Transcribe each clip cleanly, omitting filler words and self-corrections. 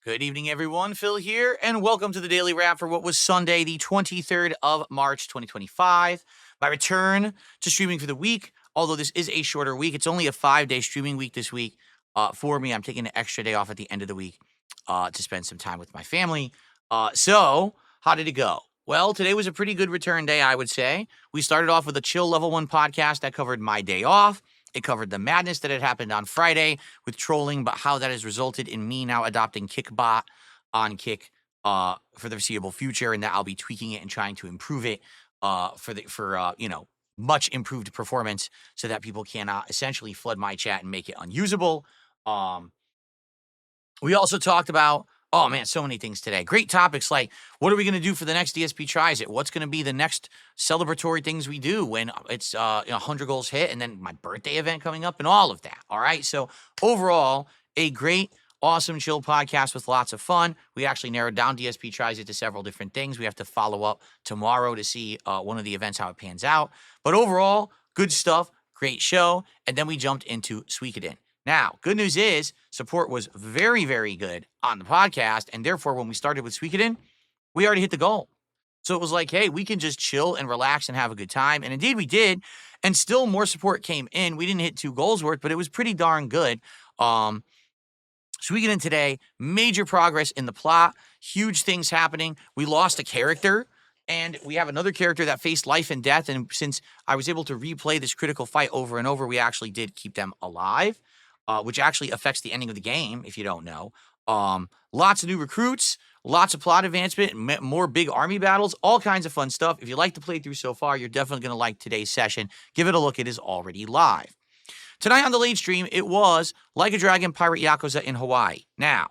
Good evening, everyone. Phil here, and welcome to the Daily Wrap for what was Sunday, the 23rd of March, 2025. My return to streaming for the week, although this is a shorter week. It's only a 5-day streaming week this week for me. I'm taking an extra day off at the end of the week to spend some time with my family. So, how did it go? Well, today was a pretty good return day, I would say. We started off with a chill level 1 podcast that covered my day off. It covered the madness that had happened on Friday with trolling, but how that has resulted in me now adopting Kickbot on Kick for the foreseeable future, and that I'll be tweaking it and trying to improve it for much improved performance, so that people cannot essentially flood my chat and make it unusable. Um, we also talked about, oh man, so many things today. Great topics like, what are we going to do for the next DSP Tries It? What's going to be the next celebratory things we do when it's 100 goals hit, and then my birthday event coming up and all of that. All right. So overall, a great, awesome, chill podcast with lots of fun. We actually narrowed down DSP Tries It to several different things. We have to follow up tomorrow to see one of the events, how it pans out. But overall, good stuff. Great show. And then we jumped into Suikoden. Now, good news is support was very, very good on the podcast, and therefore, when we started with Suikoden, we already hit the goal. So it was like, hey, we can just chill and relax and have a good time, and indeed we did, and still more support came in. We didn't hit 2 goals worth, but it was pretty darn good. Suikoden today, major progress in the plot, huge things happening. We lost a character, and we have another character that faced life and death, and since I was able to replay this critical fight over and over, we actually did keep them alive. Which actually affects the ending of the game, if you don't know. Lots of new recruits, lots of plot advancement, more big army battles, all kinds of fun stuff. If you like the playthrough so far, you're definitely going to like today's session. Give it a look. It is already live. Tonight on the late stream, it was Like a Dragon Pirate Yakuza in Hawaii. Now,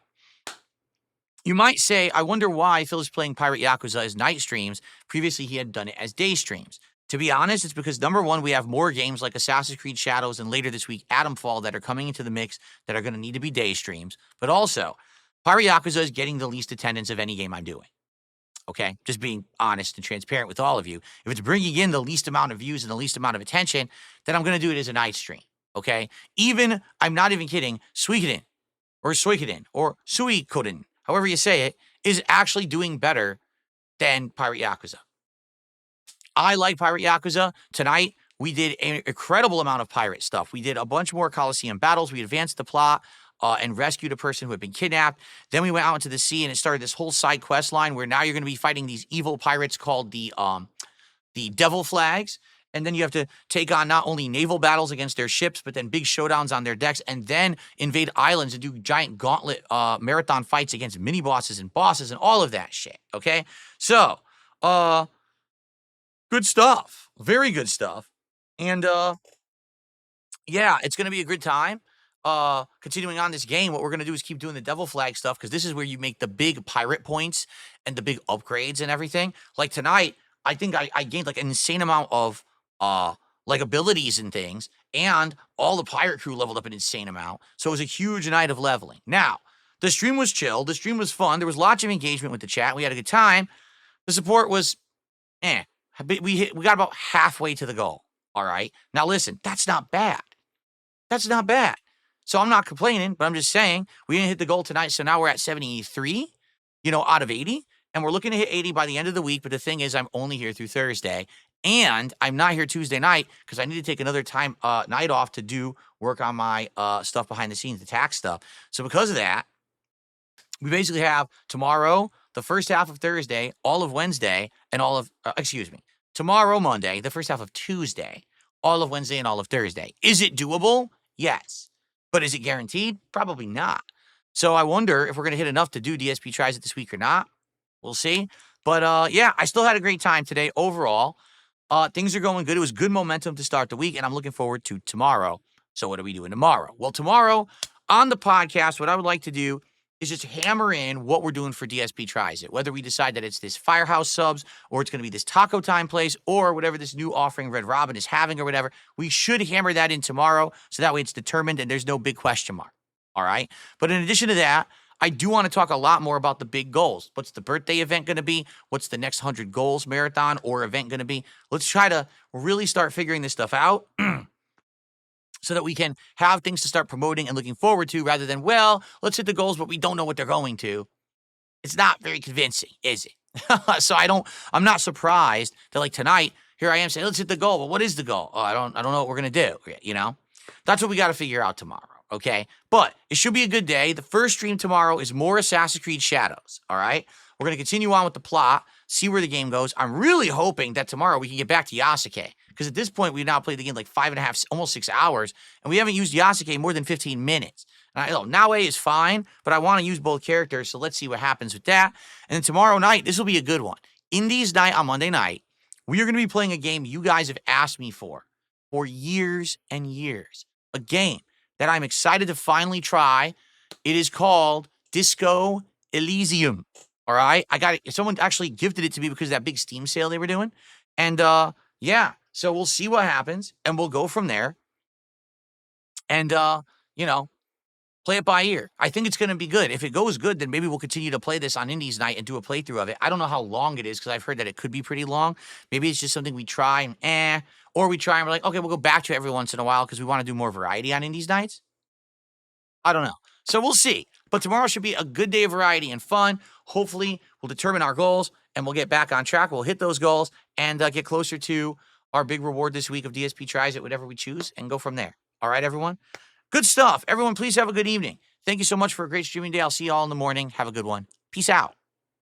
you might say, I wonder why Phil is playing Pirate Yakuza as night streams. Previously, he had done it as day streams. To be honest, it's because, number one, we have more games like Assassin's Creed Shadows and later this week, Atomfall, that are coming into the mix that are going to need to be day streams. But also, Pirate Yakuza is getting the least attendance of any game I'm doing. Okay? Just being honest and transparent with all of you. If it's bringing in the least amount of views and the least amount of attention, then I'm going to do it as a night stream. Okay? Even, I'm not even kidding, Suikoden or Suikoden, however you say it, is actually doing better than Pirate Yakuza. I like Pirate Yakuza. Tonight, we did an incredible amount of pirate stuff. We did a bunch more Coliseum battles. We advanced the plot and rescued a person who had been kidnapped. Then we went out into the sea, and it started this whole side quest line where now you're going to be fighting these evil pirates called the Devil Flags. And then you have to take on not only naval battles against their ships, but then big showdowns on their decks, and then invade islands and do giant gauntlet marathon fights against mini bosses and bosses and all of that shit. Okay? So, good stuff. Very good stuff. And yeah, it's going to be a good time. Continuing on this game, what we're going to do is keep doing the Devil Flag stuff, because this is where you make the big pirate points and the big upgrades and everything. Like tonight, I think I gained like an insane amount of like abilities and things, and all the pirate crew leveled up an insane amount. So it was a huge night of leveling. Now, the stream was chill. The stream was fun. There was lots of engagement with the chat. We had a good time. The support was we got about halfway to the goal. All right. Now listen, that's not bad. That's not bad. So I'm not complaining, but I'm just saying we didn't hit the goal tonight. So now we're at 73, out of 80. And we're looking to hit 80 by the end of the week. But the thing is, I'm only here through Thursday. And I'm not here Tuesday night because I need to take another night off to work on my stuff behind the scenes, the tax stuff. So because of that, we basically have tomorrow, the first half of Thursday, all of Wednesday, and tomorrow, Monday, the first half of Tuesday, all of Wednesday, and all of Thursday. Is it doable? Yes. But is it guaranteed? Probably not. So I wonder if we're going to hit enough to do DSP Tries It this week or not. We'll see. But yeah, I still had a great time today overall. Things are going good. It was good momentum to start the week, and I'm looking forward to tomorrow. So what are we doing tomorrow? Well, tomorrow on the podcast, what I would like to do is just hammer in what we're doing for DSP Tries It. Whether we decide that it's this Firehouse subs, or it's going to be this Taco Time place, or whatever this new offering Red Robin is having or whatever, we should hammer that in tomorrow, so that way it's determined and there's no big question mark. All right? But in addition to that, I do want to talk a lot more about the big goals. What's the birthday event going to be? What's the next 100 goals marathon or event going to be? Let's try to really start figuring this stuff out. so that we can have things to start promoting and looking forward to rather than, well, let's hit the goals, but we don't know what they're going to. It's not very convincing, is it? So I'm not surprised that like tonight, here I am saying, let's hit the goal. Well, what is the goal? Oh, I don't know what we're going to do. You know, that's what we got to figure out tomorrow. Okay. But it should be a good day. The first stream tomorrow is more Assassin's Creed Shadows. All right. We're going to continue on with the plot, see where the game goes. I'm really hoping that tomorrow we can get back to Yasuke. Because at this point, we've now played the game like 5.5, almost 6 hours, and we haven't used Yasuke more than 15 minutes. And I know Naue is fine, but I want to use both characters, so let's see what happens with that. And then tomorrow night, this will be a good one. Indies night on Monday night, we are going to be playing a game you guys have asked me for years and years. A game that I'm excited to finally try. It is called Disco Elysium. All right? I got it. Someone actually gifted it to me because of that big Steam sale they were doing. And yeah, so we'll see what happens, and we'll go from there. And, you know, play it by ear. I think it's going to be good. If it goes good, then maybe we'll continue to play this on Indies night and do a playthrough of it. I don't know how long it is because I've heard that it could be pretty long. Maybe it's just something we try and or we try and we're like, okay, we'll go back to it every once in a while because we want to do more variety on Indies nights. I don't know. So we'll see. But tomorrow should be a good day of variety and fun. Hopefully, we'll determine our goals and we'll get back on track. We'll hit those goals and get closer to our big reward this week of DSP Tries It, whatever we choose, and go from there. All right, everyone? Good stuff. Everyone, please have a good evening. Thank you so much for a great streaming day. I'll see you all in the morning. Have a good one. Peace out.